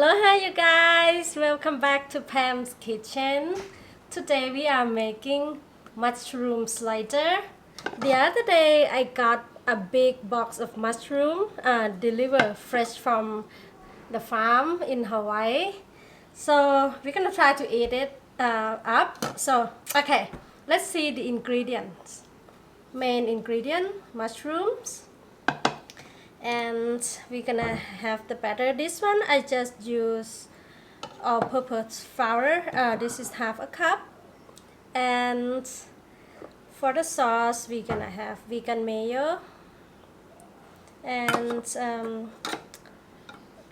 Hello, hi you guys! Welcome back to Pam's Kitchen. Today we are making mushroom slider. The other day I got a big box of mushroom delivered fresh from the farm in Hawaii. So we're gonna try to eat it up. So okay, let's see the ingredients. Main ingredient: mushrooms, and we're gonna have the batter. This one I just use all-purpose flour. This is half a cup. And for the sauce we're gonna have vegan mayo, and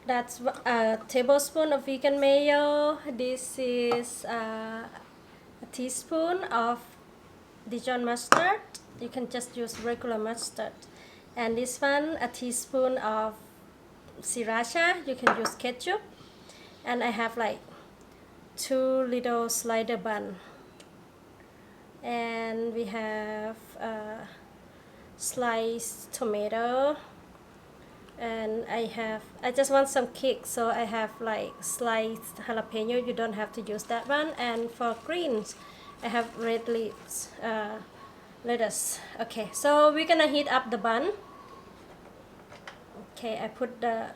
that's a tablespoon of vegan mayo. This is a teaspoon of Dijon mustard. You can just use regular mustard. And this one, a teaspoon of sriracha. You can use ketchup. And I have like 2 little slider bun. And we have sliced tomato. And I just want some kick, so I have like sliced jalapeno. You don't have to use that one. And for greens, I have red leaves, lettuce. Okay, so we're gonna heat up the bun. Okay, I put the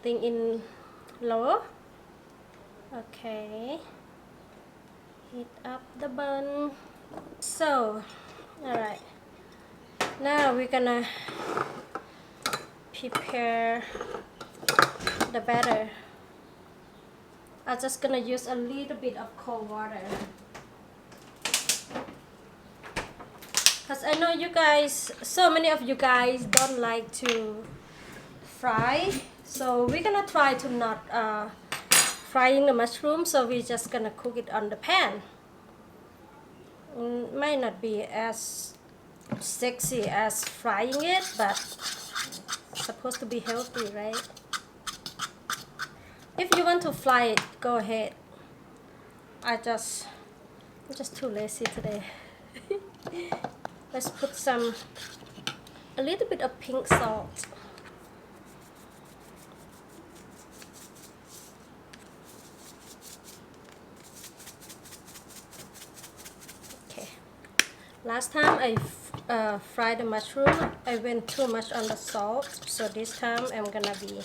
thing in low. Okay, heat up the bun. So, alright, now we're gonna prepare the batter. I'm just gonna use a little bit of cold water, because I know you guys, so many of you guys don't like to fry, so we're gonna try to not frying the mushroom, so we're just gonna cook it on the pan. Might not be as sexy as frying it, but it's supposed to be healthy, right? If you want to fry it, go ahead. I'm just too lazy today. Let's put a little bit of pink salt. Okay. Last time I fried the mushroom, I went too much on the salt, so this time I'm gonna be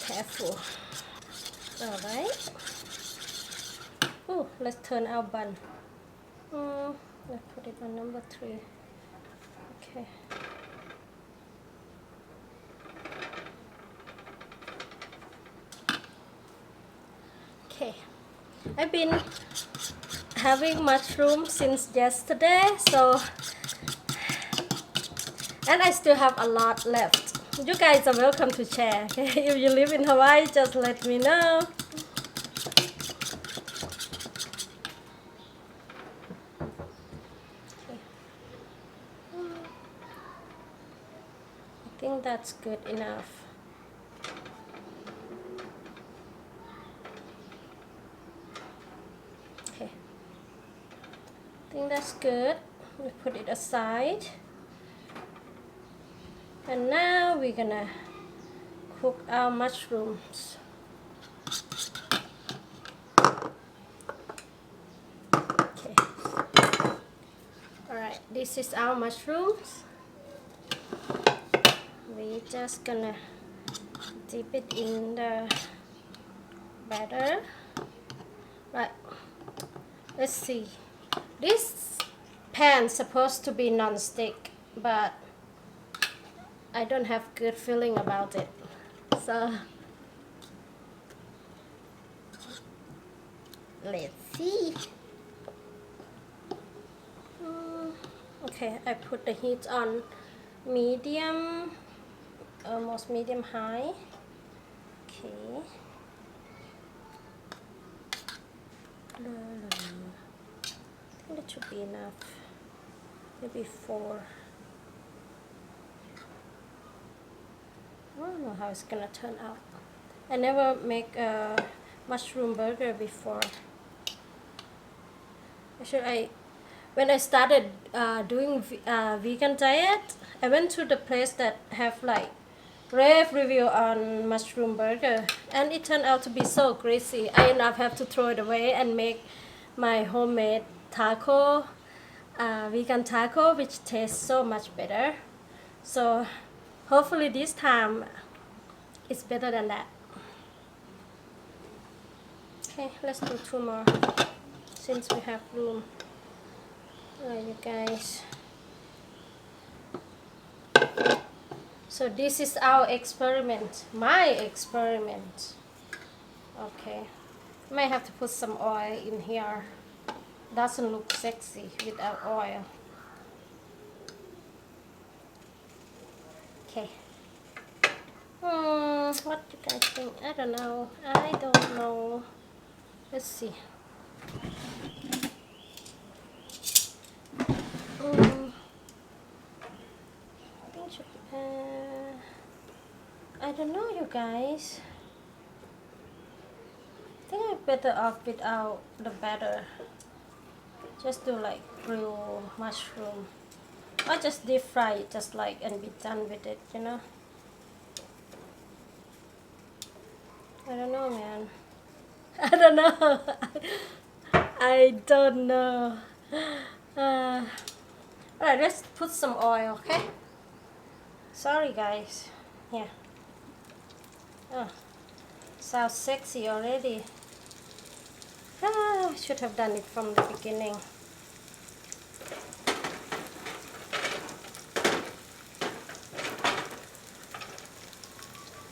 careful. Alright. Oh, let's turn our bun. Let's put it on number 3. Okay. Okay. I've been having mushroom since yesterday, so, and I still have a lot left. You guys are welcome to share. Okay? If you live in Hawaii, just let me know. Okay. I think that's good enough. Okay. I think that's good. We put it aside. And now we're gonna cook our mushrooms. Okay. Alright, this is our mushrooms. We're just gonna dip it in the batter. Right. Let's see. This pan's supposed to be non-stick, but I don't have good feeling about it. So let's see. Okay, I put the heat on medium, almost medium high. Okay. I think that should be enough. Maybe 4. I don't know how it's gonna turn out. I never make a mushroom burger before. Actually, when I started doing vegan diet, I went to the place that have like rave review on mushroom burger, and it turned out to be so greasy. I end up have to throw it away and make my homemade taco, vegan taco, which tastes so much better. So hopefully this time it's better than that. Okay, let's do 2 more since we have room. Alright, you guys. So this is our experiment, my experiment. Okay, might have to put some oil in here. Doesn't look sexy without oil. Okay. What do you guys think? I don't know. I don't know. Let's see. I don't know, you guys. I think I'm better off without the batter. Just do like grill mushroom, or just deep fry it, just like, and be done with it, you know. I don't know, man. I don't know. I don't know. Alright, let's put some oil, okay? Sorry, guys. Yeah. Oh, sounds sexy already. I should have done it from the beginning.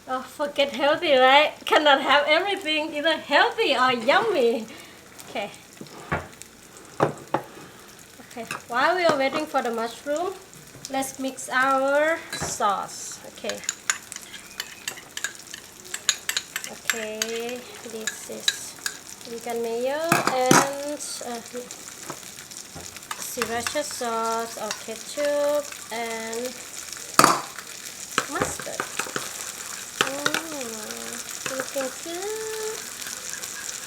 Oh, forget healthy, right? Cannot have everything, either healthy or yummy. Okay. Okay, while we are waiting for the mushroom, let's mix our sauce. Okay. Okay, this is vegan mayo and sriracha sauce or ketchup and mustard. Looking good.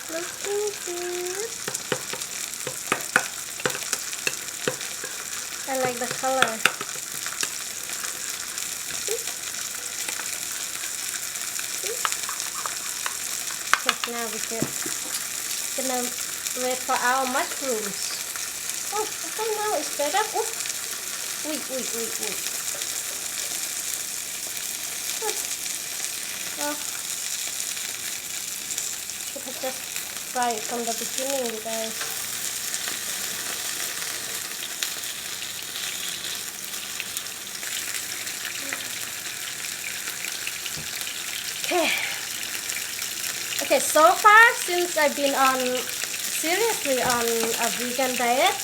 Looking good. I like the color. Okay, now we gonna wait for our mushrooms. Oh, okay, now it's better. Oh, wait. Oh, should have just fried it from the beginning, you guys. Okay, so far since I've been seriously on a vegan diet,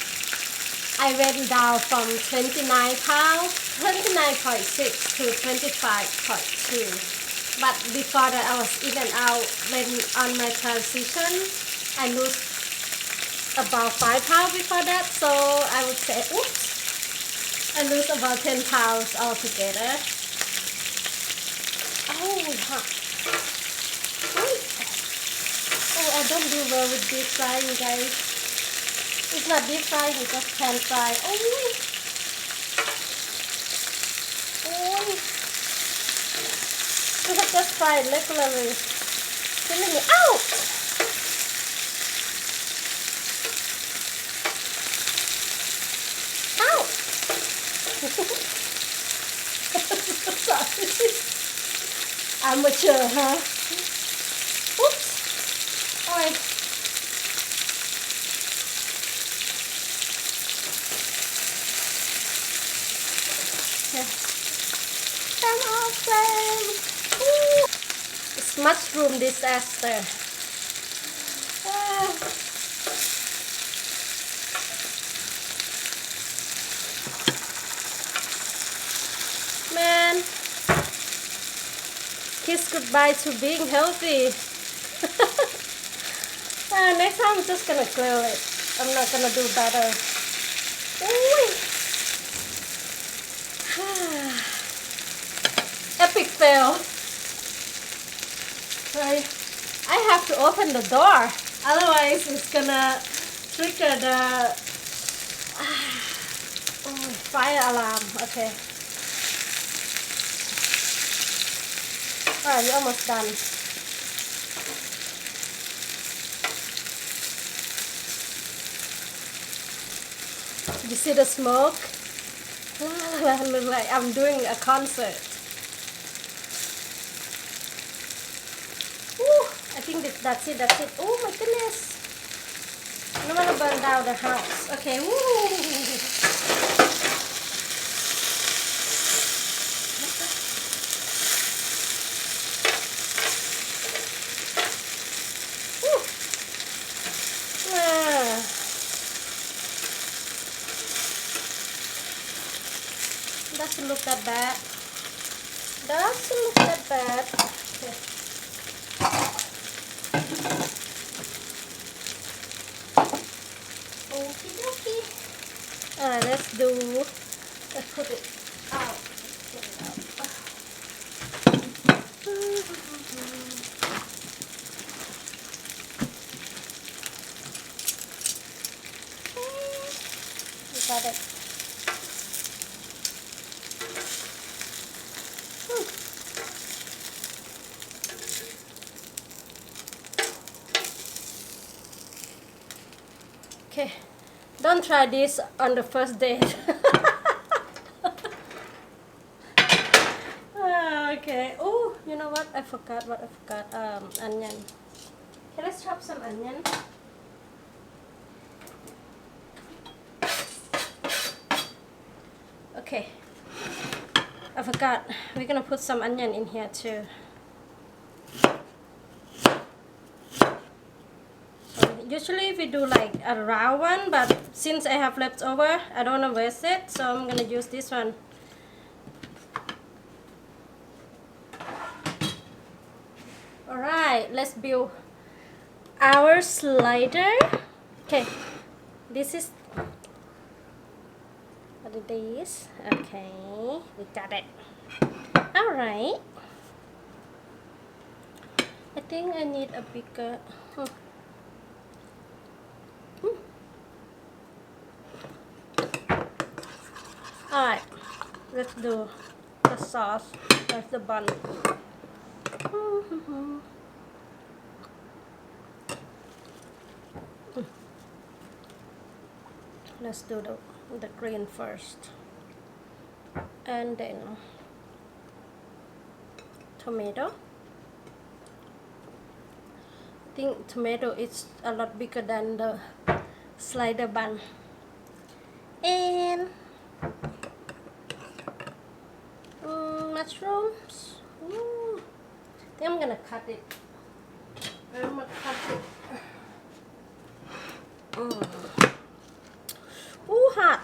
I went down from 29 pounds, 29.6 to 25.2. But before that, I was in and out. When on my transition, I lose about 5 pounds before that. So I would say, oops, I lose about 10 pounds altogether. Oh, hot. Oh, I don't do well with deep frying, guys. It's not deep frying, it's just pan fry. Oh, you have just fried regularly. Killing me out! Ow! Sorry. Amateur, huh? Oops! Alright. Turn off flame! It's mushroom disaster. Man, kiss goodbye to being healthy. Next time I'm just gonna grill it. I'm not gonna do better. Epic fail. I have to open the door, otherwise it's gonna trigger the fire alarm. Okay. Alright, we're almost done. You see the smoke? Look like I'm doing a concert. Ooh, I think that's it. Oh my goodness. I don't want to burn down the house. Okay. Woo. Doesn't look that bad. Doesn't look that bad. Okay. Okie dokie. Alright, let's put it out. We got it. Okay, don't try this on the first date. Okay. Oh, you know what? I forgot. Onion. Okay, let's chop some onion. Okay. I forgot. We're gonna put some onion in here too. Usually we do like a raw one, but since I have leftover, I don't want to waste it, so I'm gonna use this one. Alright, let's build our slider. Okay, this is what it is. Okay, we got it. Alright, I think I need a bigger. Alright, let's do the sauce. There's the bun. Let's do the green first. And then tomato. I think tomato is a lot bigger than the slider bun. And mushrooms. I think I'm gonna cut it. Ooh, hot.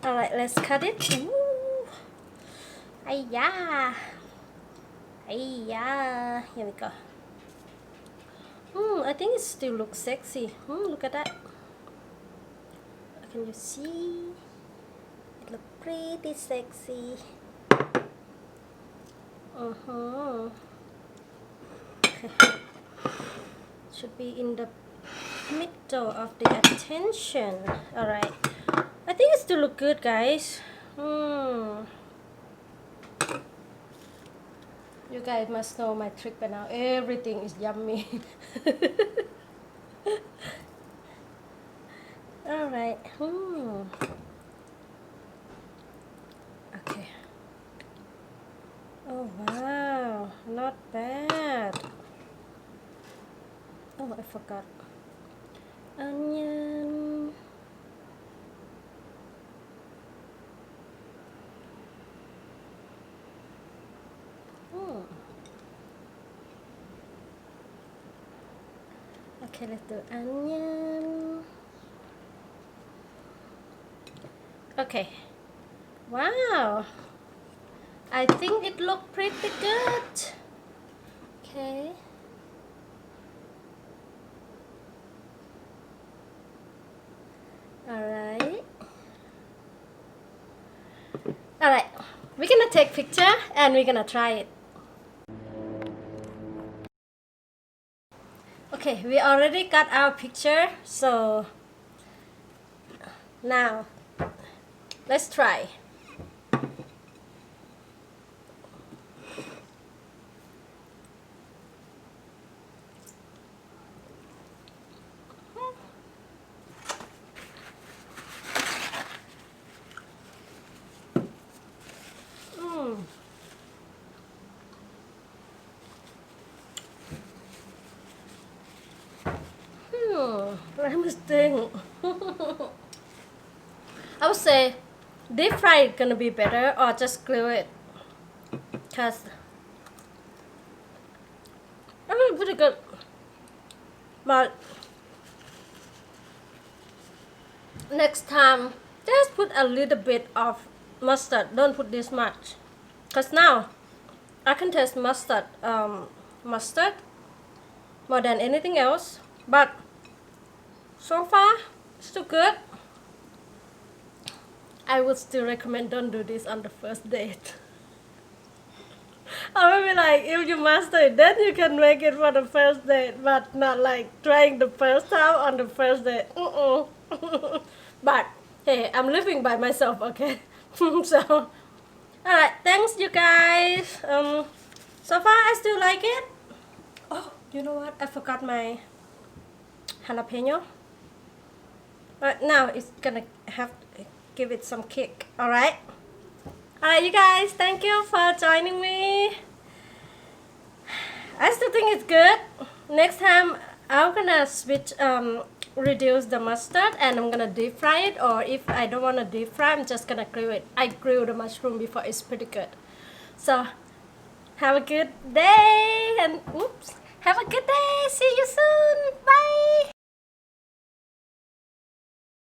Alright, let's cut it. Ooh. Ay-ya. Ay-ya. Here we go. I think it still looks sexy. Look at that. Can you see? It looks pretty sexy. Okay. Should be in the middle of the attention. Alright. I think it still looks good, guys. You guys must know my trick by now. Everything is yummy. Alright. Okay. Oh wow, not bad. Oh, I forgot. Onion. Okay, let's do onion. Okay. Wow. I think it looked pretty good. Okay. Alright. Alright. We're gonna take picture and we're gonna try it. Okay, we already got our picture, so now let's try. this thing. I would say deep fry it gonna be better or just grill it. Cause I mean pretty good. But next time just put a little bit of mustard. Don't put this much. Cause now I can taste mustard more than anything else. But so far still good. I would still recommend don't do this on the first date. I would be like, if you master it, then you can make it for the first date, but not like trying the first time on the first date. But hey, I'm living by myself, okay? So, alright, thanks you guys. So far I still like it. Oh, you know what? I forgot my jalapeno. But now it's gonna have to give it some kick. Alright? Alright, you guys, thank you for joining me. I still think it's good. Next time, I'm gonna switch, reduce the mustard and I'm gonna deep fry it. Or if I don't wanna deep fry, I'm just gonna grill it. I grill the mushroom before, it's pretty good. So, have a good day and oops, have a good day. See you soon. Bye.